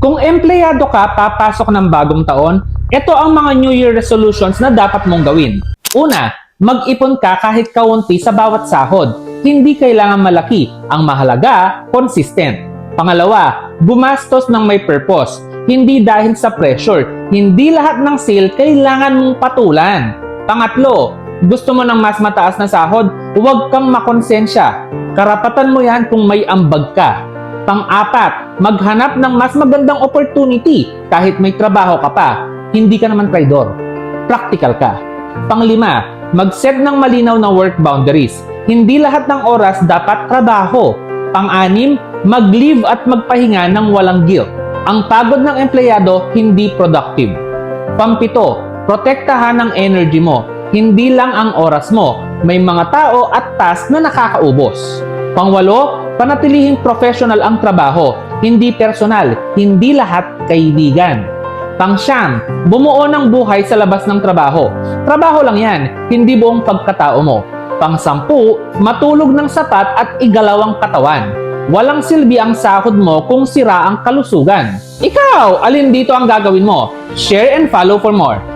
Kung empleyado ka papasok ng bagong taon, ito ang mga New Year resolutions na dapat mong gawin. Una, mag-ipon ka kahit kaunti sa bawat sahod. Hindi kailangan malaki. Ang mahalaga, consistent. Pangalawa, gumastos ng may purpose. Hindi dahil sa pressure. Hindi lahat ng sale kailangan mong patulan. Pangatlo, gusto mo ng mas mataas na sahod? Huwag kang makonsensya. Karapatan mo yan kung may ambag ka. Pang-apat, maghanap ng mas magandang opportunity kahit may trabaho ka pa. Hindi ka naman traidor. Practical ka. Pang-lima, mag-set ng malinaw na work boundaries. Hindi lahat ng oras dapat trabaho. Pang-anim, mag-leave at magpahinga ng walang guilt. Ang pagod ng empleyado, hindi productive. Pang-pito, protektahan ang energy mo. Hindi lang ang oras mo. May mga tao at task na nakakaubos. Pang-walo, panatilihing professional ang trabaho. Hindi personal. Hindi lahat kaibigan. Pang-siyam, bumuo ng buhay sa labas ng trabaho. Trabaho lang yan, hindi buong pagkatao mo. Pang-sampu, matulog ng sapat at igalaw ang katawan. Walang silbi ang sahod mo kung sira ang kalusugan. Ikaw, alin dito ang gagawin mo? Share and follow for more.